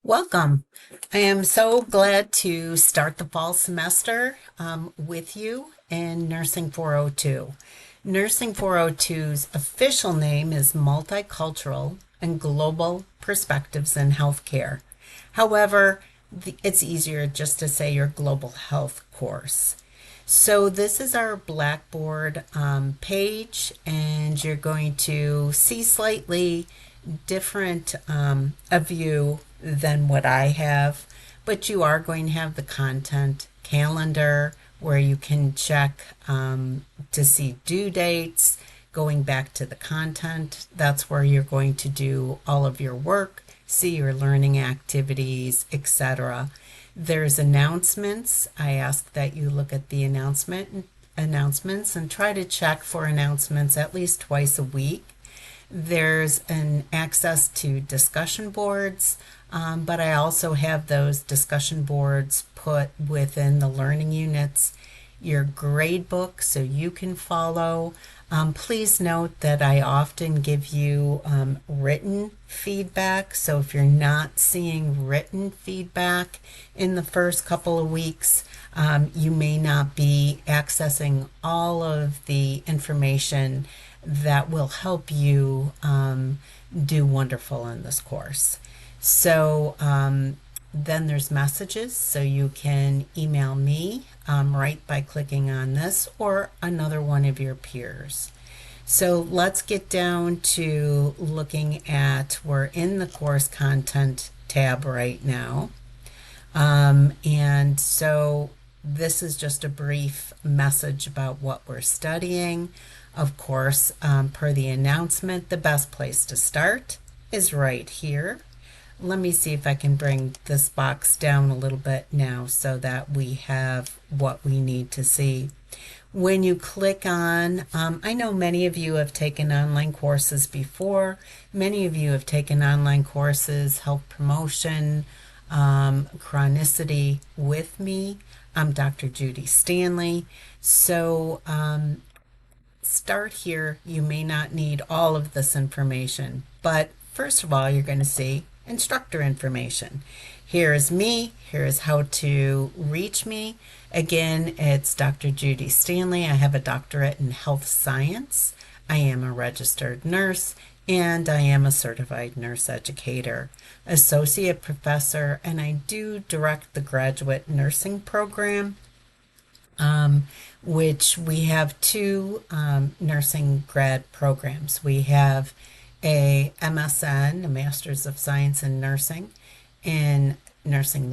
Welcome. I am so glad to start the fall semester with you in Nursing 402. Nursing 402's official name is Multicultural and Global Perspectives in Healthcare. However, it's easier just to say your global health course. So this is our Blackboard page, and you're going to see slightly different a view than what I have, but you are going to have the content calendar where you can check to see due dates, going back to the content. That's where you're going to do all of your work, see your learning activities, etc. There's announcements. I ask that you look at the announcements and try to check for announcements at least twice a week. There's an access to discussion boards, but I also have those discussion boards put within the learning units, your grade book, so you can follow. Please note that I often give you written feedback. So if you're not seeing written feedback in the first couple of weeks, you may not be accessing all of the information that will help you do wonderful in this course. So then there's messages, so you can email me right by clicking on this or another one of your peers. So let's get down to looking at, we're in the course content tab right now. And so this is just a brief message about what we're studying. Of course, per the announcement, the best place to start is right here. Let me see if I can bring this box down a little bit now so that we have what we need to see. When you click on, I know many of you have taken online courses before. Many of you have taken online courses, health promotion, chronicity with me. I'm Dr. Judy Stanley. So start here. You may not need all of this information, but first of all, you're going to see instructor information. Here is me. Here is how to reach me. Again, it's Dr. Judy Stanley. I have a doctorate in health science. I am a registered nurse, and I am a certified nurse educator, associate professor, and I do direct the graduate nursing program, which we have two nursing grad programs. We have a MSN, a Master's of Science in Nursing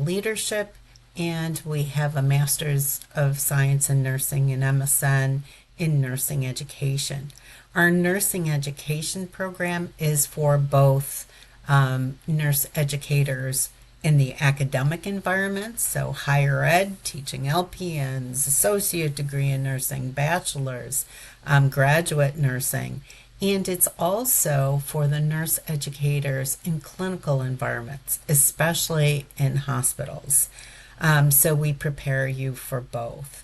Leadership, and we have a Master's of Science in Nursing and MSN in Nursing Education. Our nursing education program is for both nurse educators in the academic environment, so higher ed, teaching LPNs, associate degree in nursing, bachelor's, graduate nursing, and it's also for the nurse educators in clinical environments, especially in hospitals. So we prepare you for both.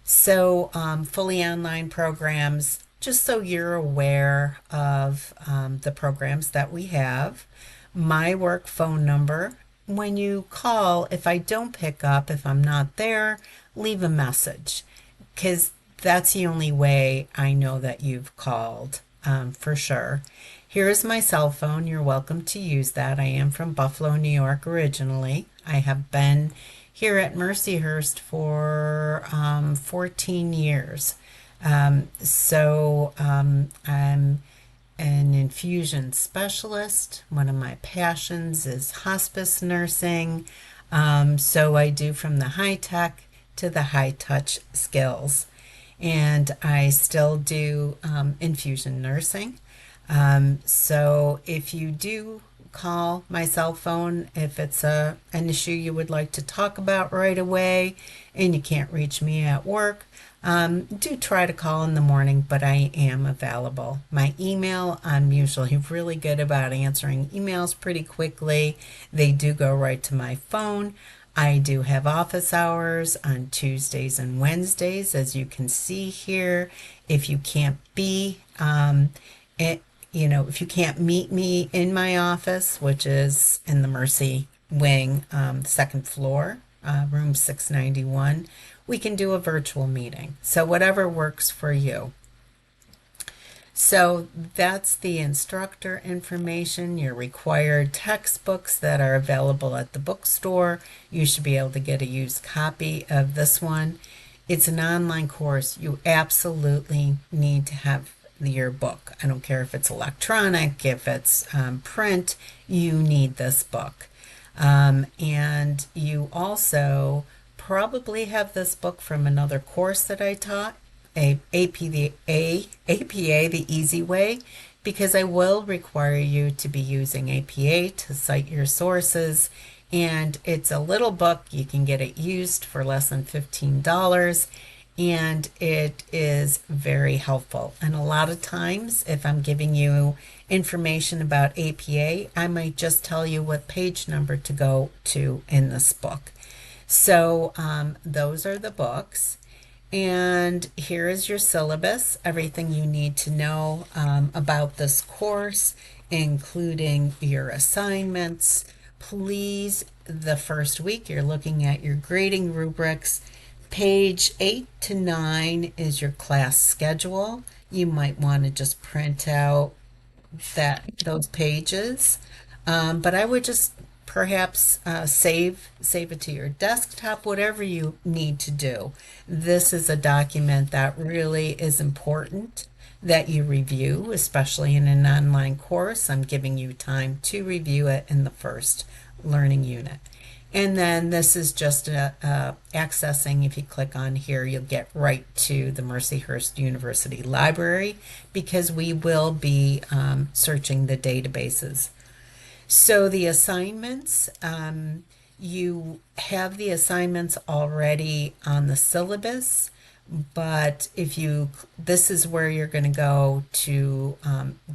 So fully online programs, just so you're aware of the programs that we have. My work phone number, when you call, if I don't pick up, if I'm not there, leave a message, because that's the only way I know that you've called. For sure. Here is my cell phone. You're welcome to use that. I am from Buffalo, New York originally. I have been here at Mercyhurst for 14 years. I'm an infusion specialist. One of my passions is hospice nursing. So I do from the high tech to the high touch skills. And I still do infusion nursing. So if you do call my cell phone, if it's an issue you would like to talk about right away and you can't reach me at work, do try to call in the morning, but I am available. My email, I'm usually really good about answering emails pretty quickly. They do go right to my phone. I do have office hours on Tuesdays and Wednesdays, as you can see here. If you can't if you can't meet me in my office, which is in the Mercy wing, second floor, room 691. We can do a virtual meeting. So, whatever works for you. So that's the instructor information, your required textbooks that are available at the bookstore. You should be able to get a used copy of this one. It's an online course. You absolutely need to have your book. I don't care if it's electronic, if it's print, you need this book. And you also probably have this book from another course that I taught, APA, the easy way, because I will require you to be using APA to cite your sources. And it's a little book. You can get it used for less than $15. And it is very helpful. And a lot of times, if I'm giving you information about APA, I might just tell you what page number to go to in this book. So those are the books. And here is your syllabus, everything you need to know about this course, including your assignments. Please, the first week, you're looking at your grading rubrics. Page 8 to 9 is your class schedule. You might want to just print out those pages, but I would just perhaps save it to your desktop, whatever you need to do. This is a document that really is important that you review, especially in an online course. I'm giving you time to review it in the first learning unit. And then this is just accessing. If you click on here, you'll get right to the Mercyhurst University Library, because we will be searching the databases. So the assignments, you have the assignments already on the syllabus, but this is where you're going to go to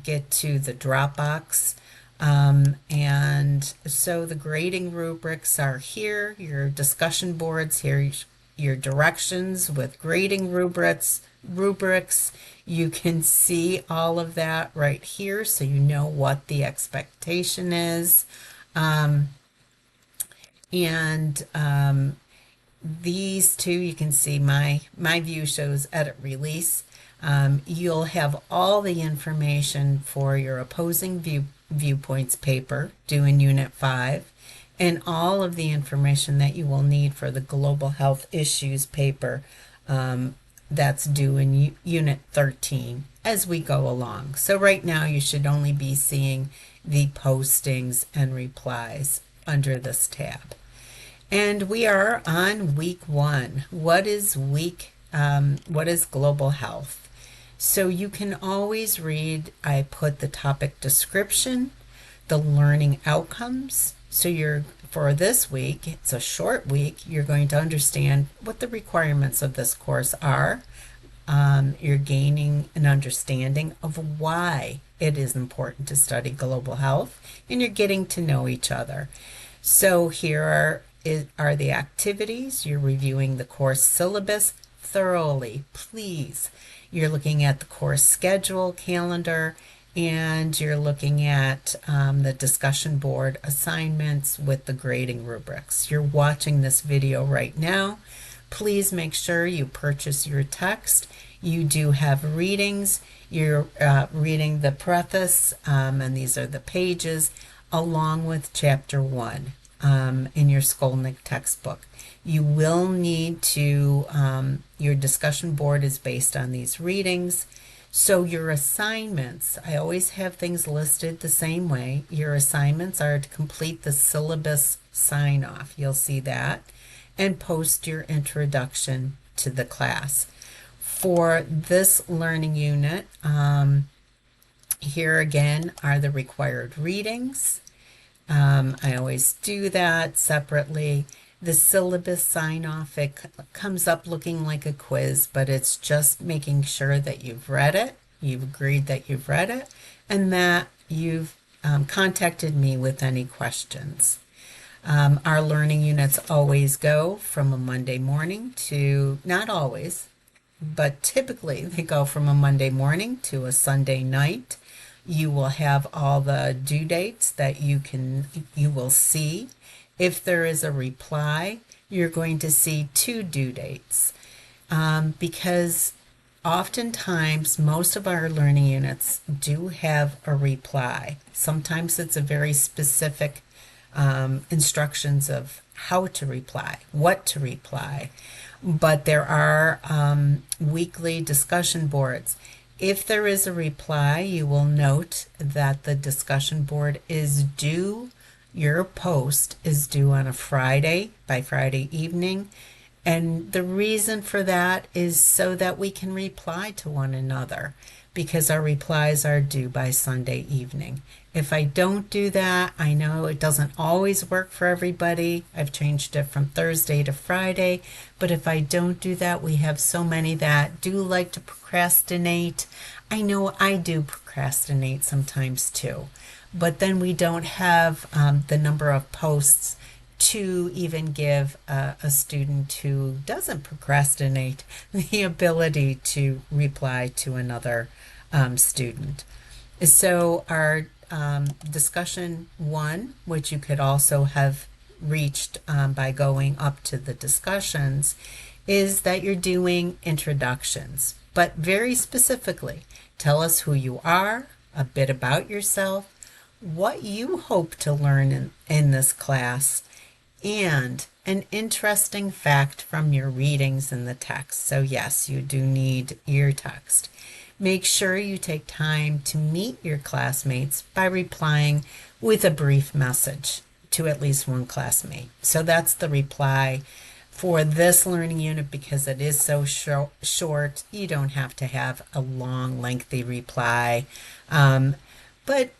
get to the Dropbox. And so the grading rubrics are here, your discussion boards here, your directions with grading rubrics. You can see all of that right here, so you know what the expectation is. These two, you can see my view shows edit release. You'll have all the information for your opposing viewpoints paper due in Unit 5, and all of the information that you will need for the global health issues paper that's due in Unit 13 as we go along. So right now you should only be seeing the postings and replies under this tab. And we are on week 1. What is global health? So you can always read, I put the topic description, the learning outcomes. So for this week, it's a short week, you're going to understand what the requirements of this course are. You're gaining an understanding of why it is important to study global health, and you're getting to know each other. So here are the activities. You're reviewing the course syllabus thoroughly, please. You're looking at the course schedule, calendar, and you're looking at the discussion board assignments with the grading rubrics. You're watching this video right now. Please make sure you purchase your text. You do have readings. You're reading the preface, and these are the pages, along with Chapter 1 in your Skolnick textbook. You will need to, your discussion board is based on these readings. So your assignments, I always have things listed the same way. Your assignments are to complete the syllabus sign-off. You'll see that. And post your introduction to the class. For this learning unit, here again are the required readings. I always do that separately. The syllabus sign-off, it comes up looking like a quiz, but it's just making sure that you've read it, you've agreed that you've read it, and that you've contacted me with any questions. Our learning units always go from a Monday morning to, not always, but typically they go from a Monday morning to a Sunday night. You will have all the due dates that you will see, If there is a reply, you're going to see two due dates, because oftentimes most of our learning units do have a reply. Sometimes it's a very specific instructions of how to reply, what to reply. But there are weekly discussion boards. If there is a reply, you will note that the discussion board is due, your post is due on a Friday by Friday evening. And the reason for that is so that we can reply to one another, because our replies are due by Sunday evening. If I don't do that, I know it doesn't always work for everybody. I've changed it from Thursday to Friday. But if I don't do that, we have so many that do like to procrastinate. I know I do procrastinate sometimes too. But then we don't have the number of posts to even give a student who doesn't procrastinate the ability to reply to another student. So our discussion one, which you could also have reached by going up to the discussions, is that you're doing introductions, but very specifically, tell us who you are, a bit about yourself, what you hope to learn in this class, and an interesting fact from your readings in the text. So yes, you do need your text. Make sure you take time to meet your classmates by replying with a brief message to at least one classmate. So that's the reply for this learning unit. Because it is so short, you don't have to have a long, lengthy reply. But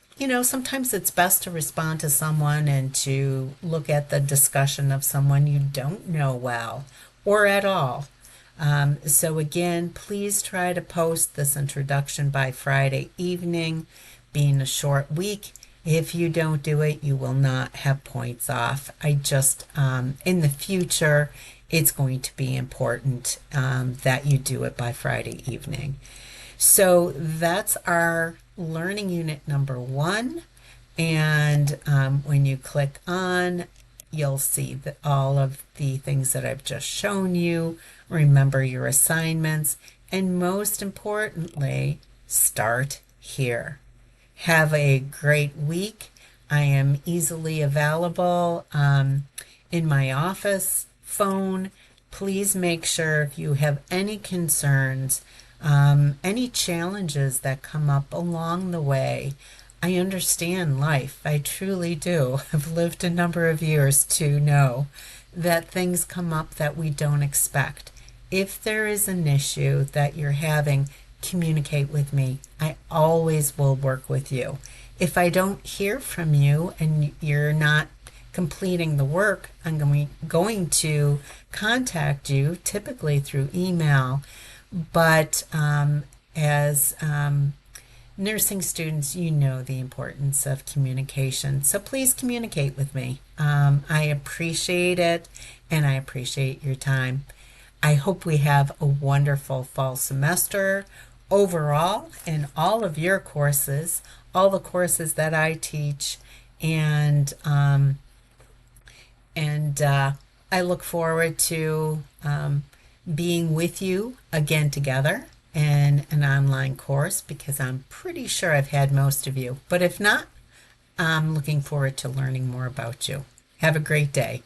sometimes it's best to respond to someone and to look at the discussion of someone you don't know well or at all. So again, please try to post this introduction by Friday evening, being a short week. If you don't do it, you will not have points off. I just, in the future, it's going to be important that you do it by Friday evening. So that's our learning unit number 1. And when you click on, you'll see that all of the things that I've just shown you. Remember your assignments, and most importantly, start here. Have a great week. I am easily available in my office phone. Please make sure, if you have any concerns, any challenges that come up along the way. I understand life. I truly do. I've lived a number of years to know that things come up that we don't expect. If there is an issue that you're having, communicate with me. I always will work with you. If I don't hear from you and you're not completing the work, I'm going to contact you, typically through email. But as nursing students, you know the importance of communication. So please communicate with me. I appreciate it, and I appreciate your time. I hope we have a wonderful fall semester overall in all of your courses, all the courses that I teach, and I look forward to being with you again together in an online course, because I'm pretty sure I've had most of you. But if not, I'm looking forward to learning more about you. Have a great day.